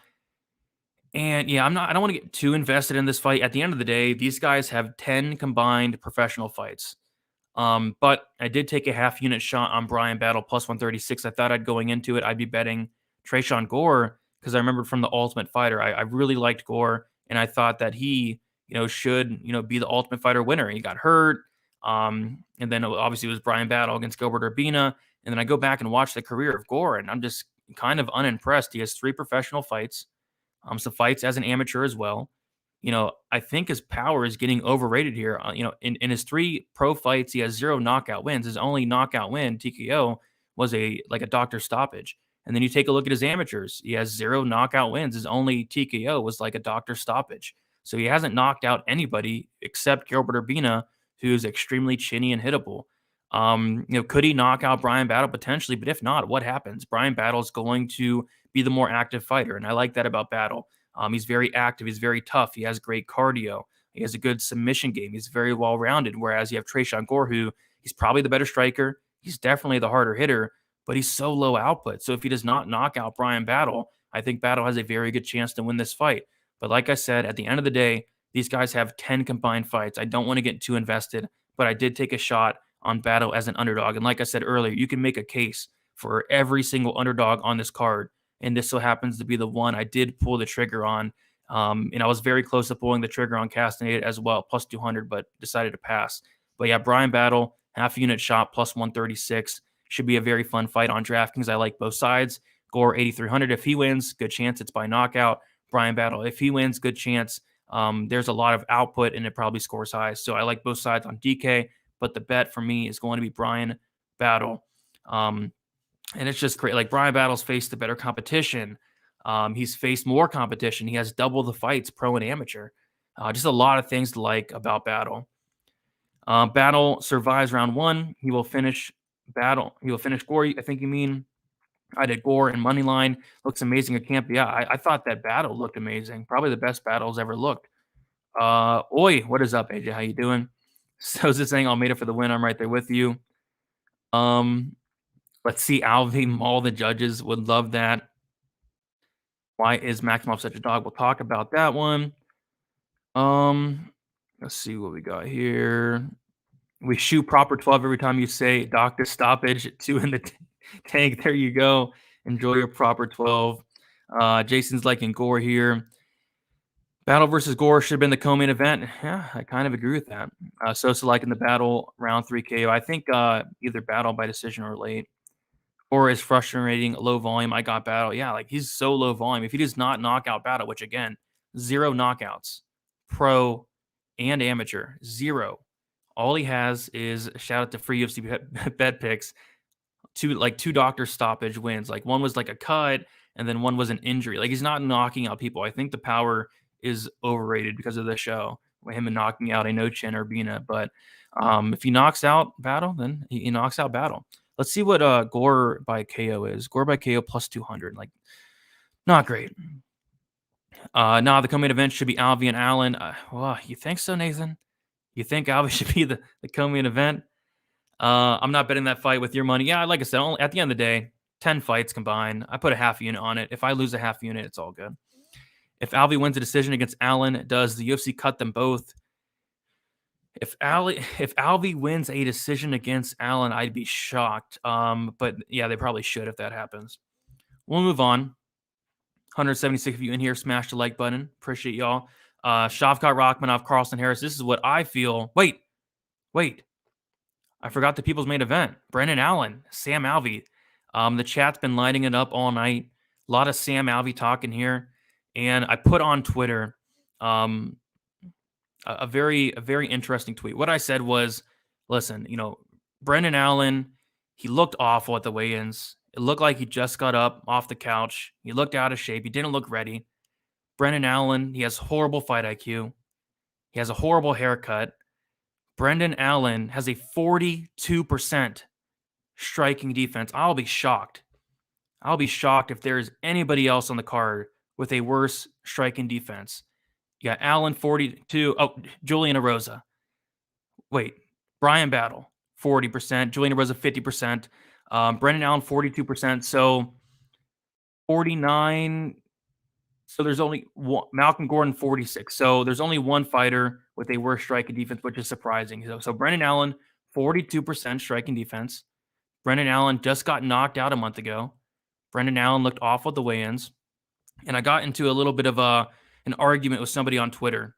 And yeah, I don't want to get too invested in this fight. At the end of the day, these guys have 10 combined professional fights. But I did take a half unit shot on Bryan Battle plus 136. I thought going into it, I'd be betting Trisano Gore because I remember from the Ultimate Fighter, I really liked Gore, and I thought that he, should, be the Ultimate Fighter winner. He got hurt, and then obviously it was Bryan Battle against Gilbert Urbina, and then I go back and watch the career of Gore, and I'm just kind of unimpressed. He has 3 professional fights, some fights as an amateur as well. I think his power is getting overrated here. In his 3 pro fights, he has 0 knockout wins. His only knockout win, TKO, was a doctor stoppage. And then you take a look at his amateurs. He has 0 knockout wins. His only TKO was like a doctor stoppage. So he hasn't knocked out anybody except Gilbert Urbina, who's extremely chinny and hittable. Could he knock out Bryan Battle? Potentially, but if not, what happens? Bryan Battle is going to be the more active fighter, and I like that about Battle. He's very active. He's very tough. He has great cardio. He has a good submission game. He's very well-rounded, whereas you have Trisano Gore, who he's probably the better striker. He's definitely the harder hitter, but he's so low output. So if he does not knock out Bryan Battle, I think Battle has a very good chance to win this fight. But like I said, at the end of the day, these guys have 10 combined fights. I don't want to get too invested, but I did take a shot on Battle as an underdog. And like I said earlier, you can make a case for every single underdog on this card. And this so happens to be the one I did pull the trigger on. And I was very close to pulling the trigger on Castaneda as well, plus 200, but decided to pass. But yeah, Bryan Battle, half unit shot, plus 136. Should be a very fun fight on DraftKings. I like both sides. Gore, 8,300. If he wins, good chance it's by knockout. Bryan Battle, if he wins, good chance. There's a lot of output, and it probably scores high. So I like both sides on DK, but the bet for me is going to be Bryan Battle. And it's just great. Like, Bryan Battle's faced the better competition. He's faced more competition. He has double the fights, pro and amateur. Just a lot of things to like about Battle. Battle survives round 1. He will finish Battle. He will finish Gore. I think you mean. I did Gore and Moneyline. Looks amazing at camp. Yeah, I thought that Battle looked amazing. Probably the best Battle's ever looked. Oi, what is up, AJ? How you doing? So is this saying Almeida for the win? I'm right there with you. Let's see Alvey maul the judges. Would love that. Why is Maximov such a dog? We'll talk about that one. Let's see what we got here. We shoot proper 12 every time you say doctor stoppage. 2 in the tank. There you go. Enjoy your proper 12. Jason's liking Gore here. Battle versus Gore should have been the co-main event. Yeah, I kind of agree with that. Sosa liking the Battle round 3 KO. I think either Battle by decision or late. Or is frustrating, low volume. I got Battle. Yeah, like, he's so low volume. If he does not knock out Battle, which again, 0 knockouts, pro, and amateur. 0. All he has is, shout out to free UFC bet picks, two doctor stoppage wins. Like one was like a cut, and then one was an injury. Like he's not knocking out people. I think the power is overrated because of the show. With him and knocking out a no chin or Bina, but if he knocks out Battle, then he knocks out Battle. Let's see what Gore by KO is. Gore by KO plus 200. Like, not great. The co-main event should be Alvey and Allen. Well, you think so, Nathan? You think Alvey should be the co-main event? I'm not betting that fight with your money. Yeah, like I said, at the end of the day, 10 fights combined. I put a half unit on it. If I lose a half unit, it's all good. If Alvey wins a decision against Allen, does the UFC cut them both? If Alvey wins a decision against Allen, I'd be shocked. But yeah, they probably should if that happens. We'll move on. 176 of you in here. Smash the like button. Appreciate y'all. Shavkat Rachmanov, Carlson Harris. This is what I feel. Wait. I forgot the people's main event. Brendan Allen, Sam Alvey. The chat's been lighting it up all night. A lot of Sam Alvey talking here. And I put on Twitter a very interesting tweet. What I said was, listen, Brendan Allen, he looked awful at the weigh-ins. It looked like he just got up off the couch. He looked out of shape. He didn't look ready. Brendan Allen, he has horrible fight IQ. He has a horrible haircut. Brendan Allen has a 42% striking defense. I'll be shocked. I'll be shocked if there's anybody else on the card with a worse striking defense. You got Allen 42. Oh, Julian Erosa. Wait, Brian Battle 40%. Julian Erosa 50%. Brendan Allen 42%. So 49. So there's only one, Malcolm Gordon 46. So there's only one fighter with a worse striking defense, which is surprising. So Brendan Allen 42% striking defense. Brendan Allen just got knocked out a month ago. Brendan Allen looked awful at the weigh-ins. And I got into a little bit of an argument with somebody on Twitter.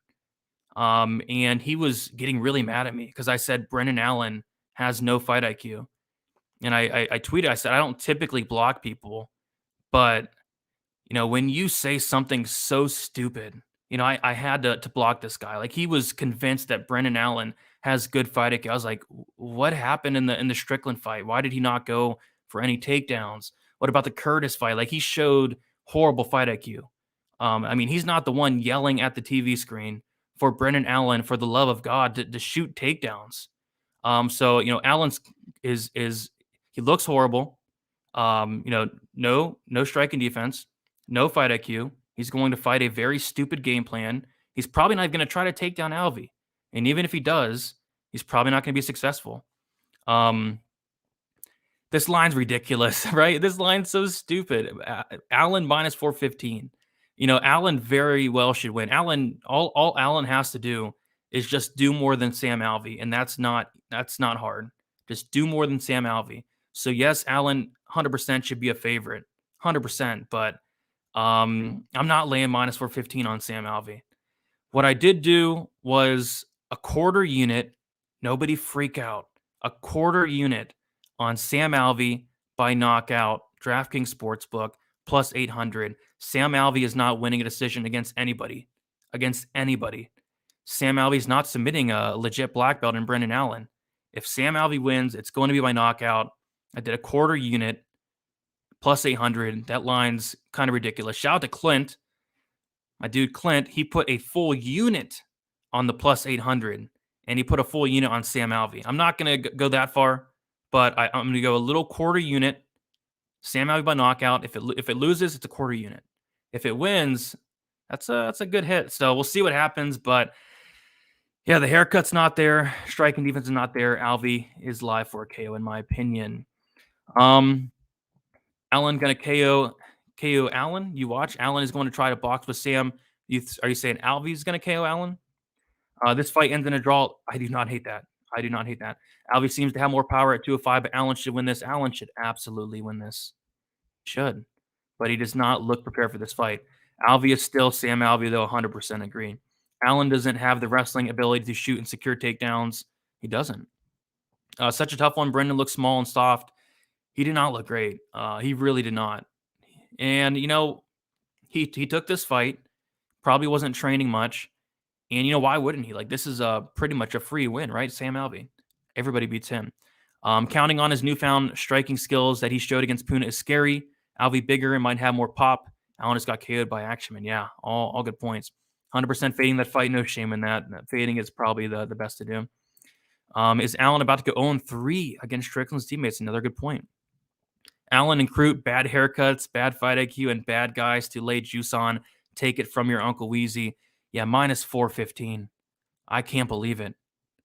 And he was getting really mad at me because I said Brendan Allen has no fight IQ. And I tweeted, I said, I don't typically block people, but when you say something so stupid, I had to block this guy. Like he was convinced that Brendan Allen has good fight IQ. I was like, what happened in the Strickland fight? Why did he not go for any takedowns? What about the Curtis fight? Like he showed horrible fight IQ. He's not the one yelling at the TV screen for Brendan Allen, for the love of God, to shoot takedowns. Allen's he looks horrible. No striking defense, no fight IQ. He's going to fight a very stupid game plan. He's probably not going to try to take down Alvey. And even if he does, he's probably not going to be successful. This line's ridiculous, right? This line's so stupid. Allen minus 415. Allen very well should win. All Allen has to do is just do more than Sam Alvey, and that's not hard. Just do more than Sam Alvey. So yes, Allen 100% should be a favorite, 100%. But I'm not laying minus 415 on Sam Alvey. What I did do was a quarter unit. Nobody freak out. A quarter unit on Sam Alvey by knockout. DraftKings Sportsbook plus 800. Sam Alvey is not winning a decision against anybody. Sam Alvey's not submitting a legit black belt in Brendan Allen. If Sam Alvey wins, it's going to be by knockout. I did a quarter unit plus 800. That line's kind of ridiculous. Shout out to Clint. My dude Clint, he put a full unit on the plus 800, and he put a full unit on Sam Alvey. I'm not going to go that far, but I'm going to go a little quarter unit. Sam Alvey by knockout. If it loses, it's a quarter unit. If it wins, that's a good hit. So we'll see what happens. But yeah, the haircut's not there. Striking defense is not there. Alvey is live for a KO, in my opinion. Allen gonna KO Allen. You watch. Allen is going to try to box with Sam. Are you saying Alvey's gonna KO Allen? This fight ends in a draw. I do not hate that. Alvey seems to have more power at 205, but Allen should win this. Allen should absolutely win this. Should. But he does not look prepared for this fight. Alvey is still Sam Alvey, though, 100% agree. Allen doesn't have the wrestling ability to shoot and secure takedowns. He doesn't. Such a tough one. Brendan looks small and soft. He did not look great. He really did not. And, he took this fight, probably wasn't training much, And, why wouldn't he? Like, this is pretty much a free win, right? Sam Alvey. Everybody beats him. Counting on his newfound striking skills that he showed against Puna is scary. Alvey bigger and might have more pop. Allen just got KO'd by Actionman. Yeah, all good points. 100% fading that fight. No shame in that. Fading is probably the best to do. Is Allen about to go 0-3 against Strickland's teammates? Another good point. Allen and Crute, bad haircuts, bad fight IQ, and bad guys to lay juice on. Take it from your Uncle Weezy. Yeah, minus 415. I can't believe it.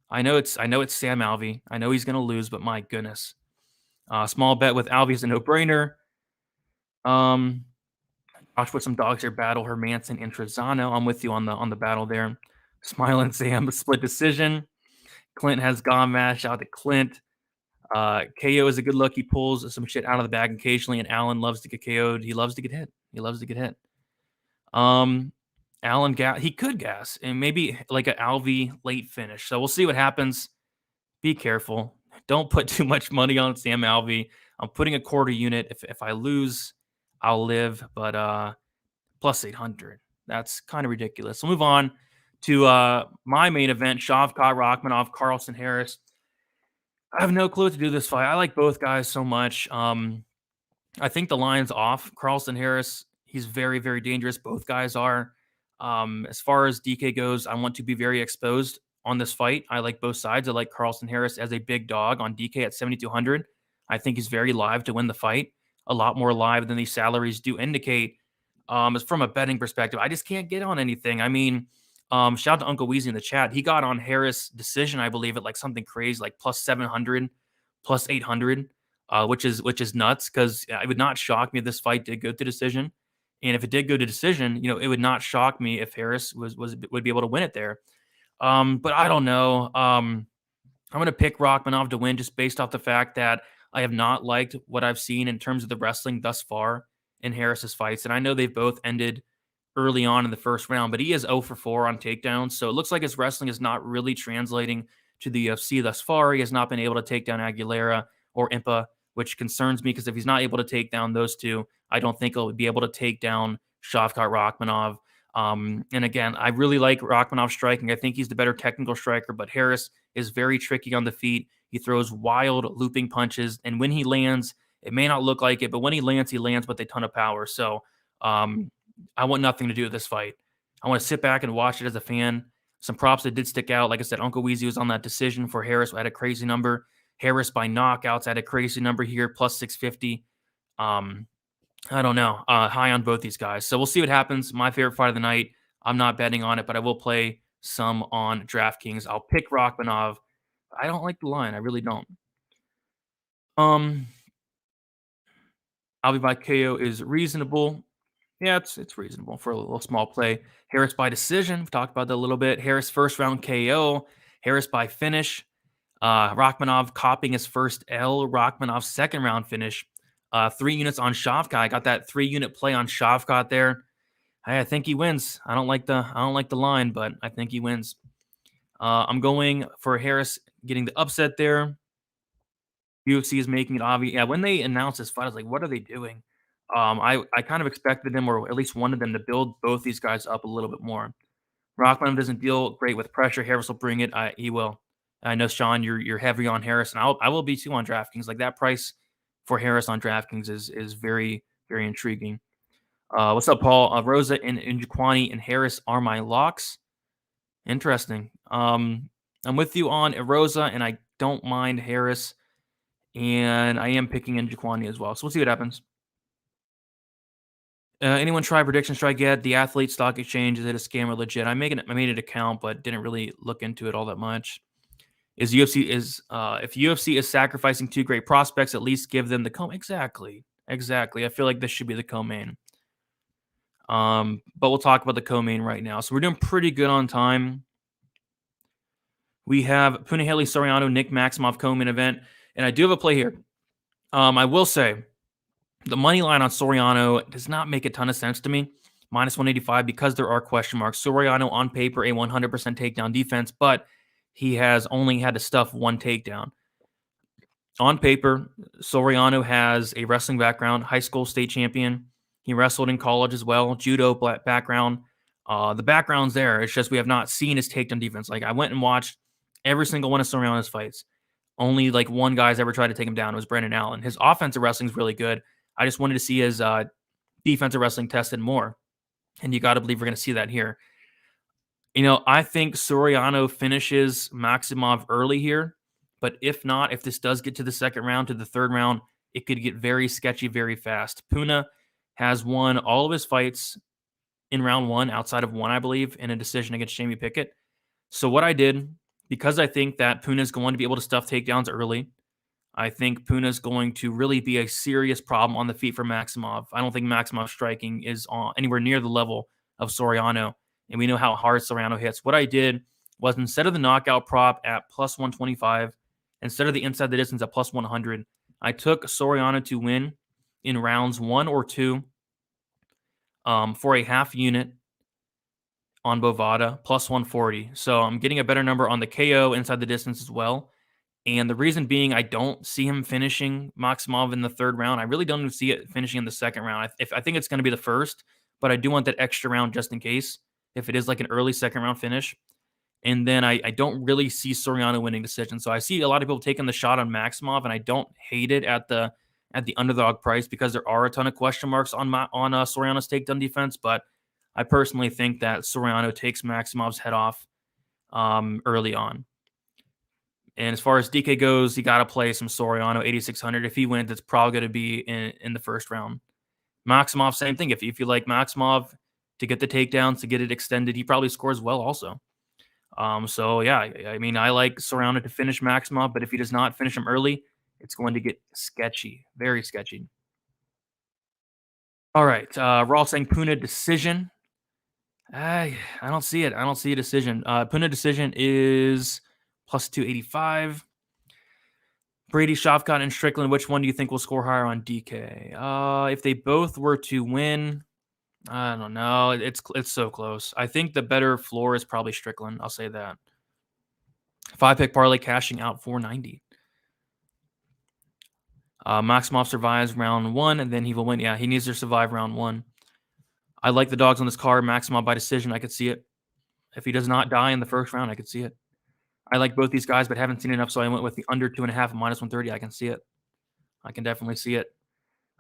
I know it's Sam Alvey. I know he's going to lose, but my goodness. Small bet with Alvey is a no-brainer. Josh put some dogs here. Battle Hermanson and Trisano. I'm with you on the battle there. Smiling Sam, split decision. Clint has gone match. Shout out to Clint. KO is a good look. He pulls some shit out of the bag occasionally, and Allen loves to get KO'd. He loves to get hit. Allen he could gas, and maybe like an Alvey late finish. So we'll see what happens. Be careful. Don't put too much money on Sam Alvey. I'm putting a quarter unit. If I lose, I'll live, but plus 800. That's kind of ridiculous. We'll move on to my main event, Shavkat Rakhmonov, Carlston Harris. I have no clue what to do this fight. I like both guys so much. I think the line's off. Carlston Harris, he's very, very dangerous. Both guys are. As far as DK goes, I want to be very exposed on this fight. I like both sides. I like Carlston Harris as a big dog on DK at 7,200. I think he's very live to win the fight. A lot more live than these salaries do indicate. As from a betting perspective, I just can't get on anything. I mean, shout out to Uncle Weezy in the chat. He got on Harris decision, I believe, at like something crazy, like plus 700, plus 800, which is nuts, because it would not shock me if this fight did go to decision. And if it did go to decision, it would not shock me if Harris would be able to win it there. But I don't know. I'm going to pick Rakhmonov to win just based off the fact that I have not liked what I've seen in terms of the wrestling thus far in Harris's fights. And I know they've both ended early on in the first round, but he is 0 for 4 on takedowns. So it looks like his wrestling is not really translating to the UFC thus far. He has not been able to take down Aguilera or Impa, which concerns me, because if he's not able to take down those two, I don't think he'll be able to take down Shavkat Rakhmonov. And again, I really like Rakhmonov striking. I think he's the better technical striker, but Harris is very tricky on the feet. He throws wild looping punches, and when he lands, it may not look like it, but when he lands with a ton of power. So I want nothing to do with this fight. I want to sit back and watch it as a fan. Some props that did stick out. Like I said, Uncle Weezy was on that decision for Harris at a crazy number. Harris by knockouts at a crazy number here, plus 650. I don't know. High on both these guys. So we'll see what happens. My favorite fight of the night. I'm not betting on it, but I will play some on DraftKings. I'll pick Rakhmonov. I don't like the line. I really don't. Alvey by KO is reasonable. Yeah, it's reasonable for a little small play. Harris by decision. We've talked about that a little bit. Harris first round KO. Harris by finish. Rakhmonov copying his first L. Rakhmonov second round finish. 3 units on Shavkat. I got that 3-unit play on Shavkat there. I think he wins. I don't like the line, but I think he wins. I'm going for Harris getting the upset there. UFC is making it obvious. Yeah, when they announced this fight, I was like, what are they doing? I kind of expected them, or at least wanted them, to build both these guys up a little bit more. Rakhmonov doesn't deal great with pressure. Harris will bring it. He will. I know, Sean, you're heavy on Harris, and I will be too on DraftKings. Like, that price for Harris on DraftKings is very, very intriguing. What's up, Paul? Rosa and Njokuani and Harris are my locks. Interesting. I'm with you on Rosa, and I don't mind Harris, and I am picking Njokuani as well. So we'll see what happens. Anyone try Prediction Strike yet? The Athlete Stock Exchange, is it a scam or legit? I made an account, but didn't really look into it all that much. If UFC is sacrificing 2 great prospects, at least give them the exactly. I feel like this should be the co-main. But we'll talk about the co-main right now. So we're doing pretty good on time. We have Punahele Soriano, Nick Maximov co-main event, and I do have a play here. I will say the money line on Soriano does not make a ton of sense to me. Minus 185, because there are question marks. Soriano on paper, a 100% takedown defense, but he has only had to stuff 1 takedown. On paper, Soriano has a wrestling background, high school state champion. He wrestled in college as well, judo background. The background's there. It's just we have not seen his takedown defense. Like, I went and watched every single one of Soriano's fights. Only like one guy's ever tried to take him down. It was Brendan Allen. His offensive wrestling is really good. I just wanted to see his defensive wrestling tested more. And you got to believe we're going to see that here. I think Soriano finishes Maximov early here. But if not, if this does get to the second round, to the third round, it could get very sketchy very fast. Puna has won all of his fights in round one, outside of one, I believe, in a decision against Jamie Pickett. So what I did, because I think that Puna is going to be able to stuff takedowns early, I think Puna is going to really be a serious problem on the feet for Maximov. I don't think Maximov's striking is anywhere near the level of Soriano, and we know how hard Soriano hits. What I did was, instead of the knockout prop at plus 125, instead of the inside the distance at plus 100, I took Soriano to win in rounds 1 or 2 for a half unit on Bovada, plus 140. So I'm getting a better number on the KO inside the distance as well. And the reason being, I don't see him finishing Maximov in the third round. I really don't even see it finishing in the second round. I think it's going to be the first, but I do want that extra round just in case, if it is like an early second round finish. And then I don't really see Soriano winning decision. So I see a lot of people taking the shot on Maximov, and I don't hate it at the underdog price, because there are a ton of question marks on Soriano's takedown defense. But I personally think that Soriano takes Maximov's head off early on. And as far as DK goes, you got to play some Soriano 8,600. If he wins, it's probably going to be in the first round. Maximov, same thing. If you like Maximov to get the takedowns, to get it extended, he probably scores well also. So yeah, I mean, I like Soriano to finish Maximov, but if he does not finish him early, it's going to get sketchy, very sketchy. All right, we're all saying Puna decision. I don't see it. I don't see a decision. Puna decision is plus 285. Brady, Shavkat, and Strickland, which one do you think will score higher on DK? If they both were to win, I don't know. It's so close. I think the better floor is probably Strickland. I'll say that. 5-pick parlay cashing out 490. Maximov survives round 1, and then he will win. Yeah, he needs to survive round 1. I like the dogs on this card. Maximov by decision. I could see it. If he does not die in the first round, I could see it. I like both these guys, but haven't seen enough, so I went with the under 2.5 minus 130. I can see it. I can definitely see it.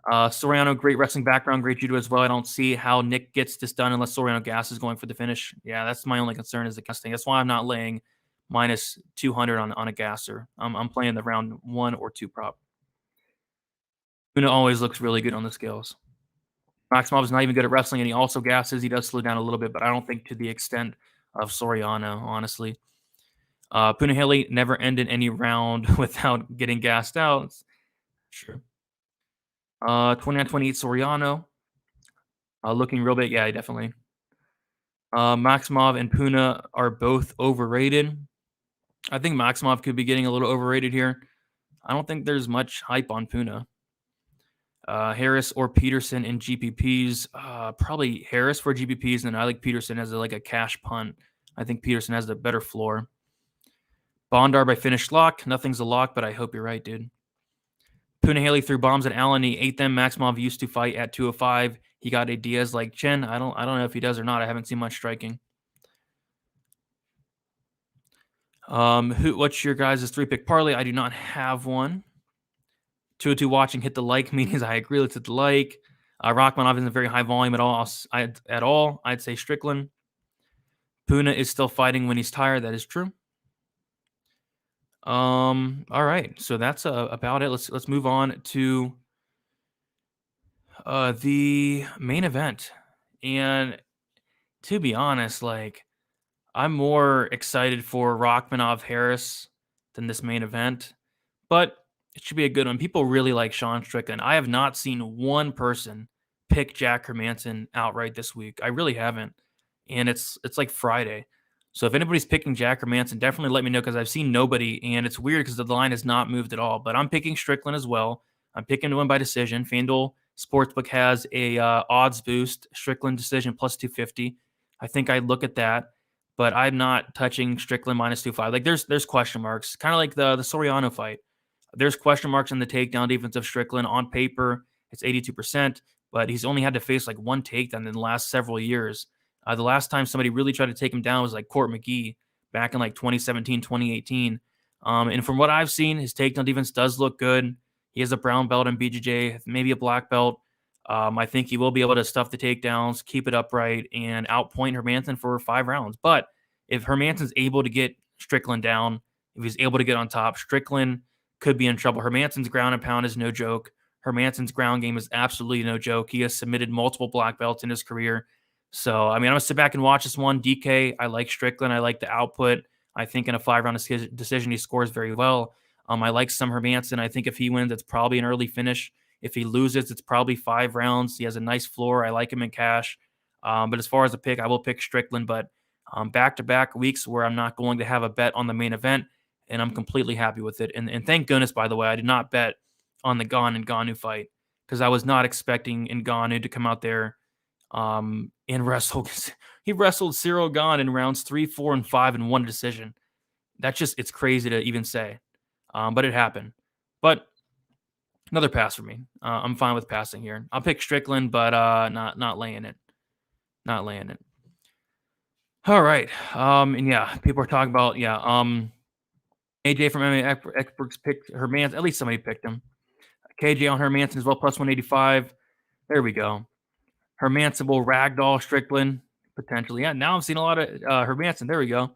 Soriano, great wrestling background, great judo as well. I don't see how Nick gets this done unless Soriano Gas is going for the finish. Yeah, that's my only concern, is the gas thing. That's why I'm not laying minus 200 on a gasser. I'm playing the round 1 or 2 prop. Puna always looks really good on the scales. Maximov is not even good at wrestling, and he also gasses. He does slow down a little bit, but I don't think to the extent of Soriano, honestly. Punahele never ended any round without getting gassed out. Sure. 29-28 Soriano. Looking real big. Yeah, definitely. Maximov and Puna are both overrated. I think Maximov could be getting a little overrated here. I don't think there's much hype on Puna. Harris or Peterson in GPPs. Probably Harris for GPPs, and I like Peterson as a cash punt. I think Peterson has the better floor. Bondar by finished lock. Nothing's a lock, but I hope you're right, dude. Punahele threw bombs at Allen. He ate them. Maximov used to fight at 205. He got a Diaz like chin. I don't know if he does or not. I haven't seen much striking. What's your guys' 3-pick parlay? I do not have one. 202 watching, hit the like means I agree. Let's hit the like. Rachmanov isn't very high volume at all. I'd say Strickland. Puna is still fighting when he's tired. That is true. All right, so that's about it. Let's move on to the main event. And to be honest, I'm more excited for Rachmanov Harris than this main event, but it should be a good one. People really like Sean Strickland. I have not seen one person pick Jack Hermanson outright this week. I really haven't, and it's like Friday. So if anybody's picking Jack Hermanson, definitely let me know, because I've seen nobody, and it's weird because the line has not moved at all. But I'm picking Strickland as well. I'm picking to win by decision. FanDuel Sportsbook has a odds boost, Strickland decision plus 250. I think I'd look at that, but I'm not touching Strickland minus 2.5. There's question marks, kind of like the Soriano fight. There's question marks in the takedown defense of Strickland. On paper, it's 82%, but he's only had to face one takedown in the last several years. The last time somebody really tried to take him down was like Court McGee back in like 2017, 2018. And from what I've seen, his takedown defense does look good. He has a brown belt in BJJ, maybe a black belt. I think he will be able to stuff the takedowns, keep it upright, and outpoint Hermansson for 5 rounds. But if Hermansson's able to get Strickland down, if he's able to get on top, Strickland could be in trouble. Hermansson's ground and pound is no joke. Hermansson's ground game is absolutely no joke. He has submitted multiple black belts in his career. So, I'm going to sit back and watch this one. DK, I like Strickland. I like the output. I think in a 5-round decision, he scores very well. I like some Hermansson. I think if he wins, it's probably an early finish. If he loses, it's probably 5 rounds. He has a nice floor. I like him in cash. But as far as a pick, I will pick Strickland. But back-to-back weeks where I'm not going to have a bet on the main event, and I'm completely happy with it. And thank goodness, by the way, I did not bet on the Ngannou fight because I was not expecting Ngannou to come out there and wrestle. He wrestled Cyril Gane in rounds 3, 4, and 5 and won a decision. It's crazy to even say. But it happened. But another pass for me. I'm fine with passing here. I'll pick Strickland, but not laying it. Not laying it. All right. And yeah, people are talking about, AJ from MMA Experts picked Hermansson. At least somebody picked him. KJ on Hermansson as well, plus 185. There we go. Hermansson will ragdoll Strickland, potentially. Yeah, now I'm seeing a lot of Hermansson. There we go.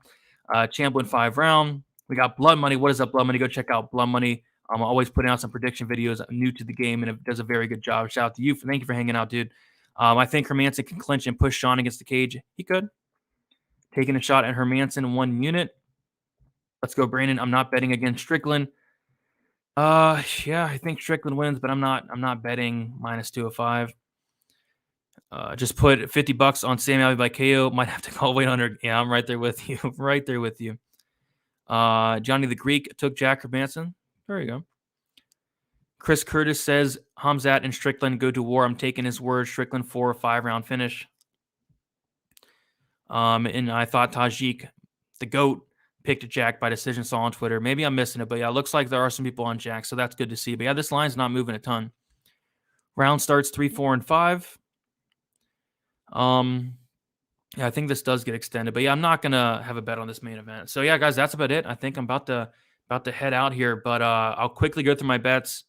Champlin 5 round. We got Blood Money. What is up, Blood Money? Go check out Blood Money. I'm always putting out some prediction videos. I'm new to the game, and it does a very good job. Shout out to you. Thank you for hanging out, dude. I think Hermansson can clinch and push Sean against the cage. He could. Taking a shot at Hermansson 1 unit. Let's go, Brandon. I'm not betting against Strickland. Yeah, I think Strickland wins, but I'm not betting minus 205. Just put $50 on Sam Alvey by KO. Might have to call weight under. Yeah, I'm right there with you. Right there with you. Johnny the Greek took Jack Hermansson. There you go. Chris Curtis says Hamzat and Strickland go to war. I'm taking his word. Strickland 4 or 5 round finish. And I thought Tajik, the GOAT, picked Jack by decision. Saw on Twitter. Maybe I'm missing it, but yeah, it looks like there are some people on Jack, so that's good to see. But yeah, this line's not moving a ton. Round starts 3, 4, and 5. Yeah, I think this does get extended, but yeah, I'm not gonna have a bet on this main event. So yeah, guys, that's about it. I think I'm about to head out here, but I'll quickly go through my bets.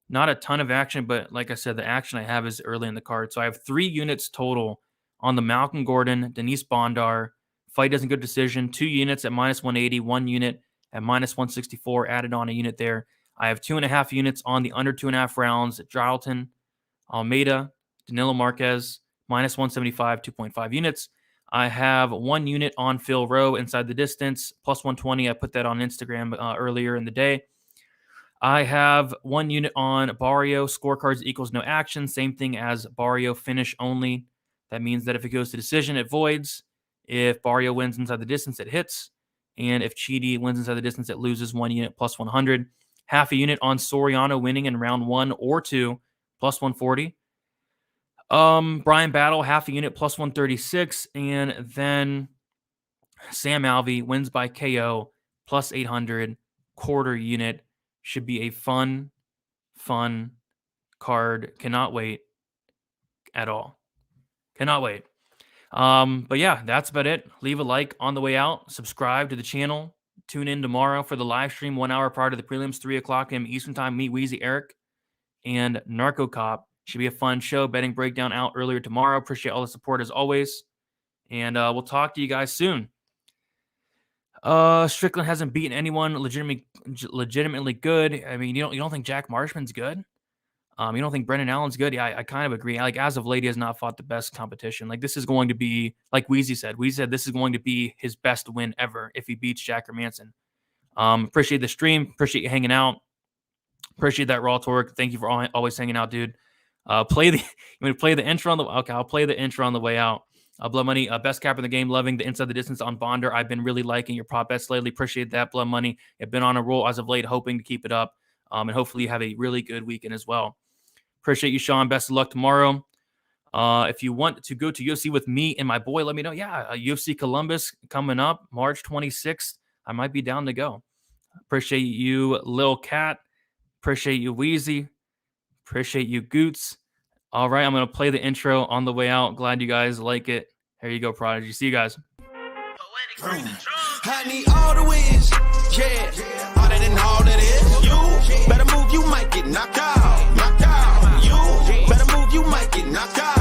Not a ton of action, but like I said, the action I have is early in the card. So I have 3 units total on the Malcolm Gordon, Denise Bondar fight doesn't go decision. 2 units at minus 180, 1 unit at minus 164. Added on a unit there. I have 2.5 units on the under 2.5 rounds at Jarlton, Almeida, Danilo Marquez, minus 175, 2.5 units. I have 1 unit on Phil Rowe inside the distance, plus 120. I put that on Instagram earlier in the day. I have 1 unit on Barrio. Scorecards equals no action. Same thing as Barrio, finish only. That means that if it goes to decision, it voids. If Barrio wins inside the distance, it hits. And if Chidi wins inside the distance, it loses 1 unit, plus 100. Half a unit on Soriano winning in round 1 or 2, plus 140. Brian Battle, half a unit, plus 136. And then Sam Alvey wins by KO, plus 800, quarter unit. Should be a fun card. Cannot wait at all. Cannot wait. But yeah, that's about it. Leave a like on the way out. Subscribe to the channel. Tune in tomorrow for the live stream 1 hour prior to the prelims, 3 o'clock a.m. Eastern time. Meet Wheezy Eric and Narco Cop. Should be a fun show. Betting breakdown out earlier tomorrow. Appreciate all the support as always. And we'll talk to you guys soon. Strickland hasn't beaten anyone legitimately good. I mean, you don't think Jack Marshman's good? You don't think Brendan Allen's good? Yeah, I kind of agree. Like, as of late, he has not fought the best competition. Like, this is going to be, like Wheezy said. Wheezy said this is going to be his best win ever if he beats Jack Hermansson. Appreciate the stream. Appreciate you hanging out. Appreciate that raw torque. Thank you for always hanging out, dude. Play the intro on the. Okay, I'll play the intro on the way out. Blood Money, best capper in the game. Loving the inside the distance on Bonder. I've been really liking your prop bets lately. Appreciate that, Blood Money. You've been on a roll as of late, hoping to keep it up. And hopefully you have a really good weekend as well. Appreciate you, Sean. Best of luck tomorrow. If you want to go to UFC with me and my boy, let me know. Yeah, UFC Columbus coming up March 26th. I might be down to go. Appreciate you, Lil Cat. Appreciate you, Wheezy. Appreciate you, Goots. All right, I'm going to play the intro on the way out. Glad you guys like it. There you go, Prodigy. See you guys. I need all the wins, yeah. All that and all that is. You better move, you might get knocked out. You better move, you might get knocked out.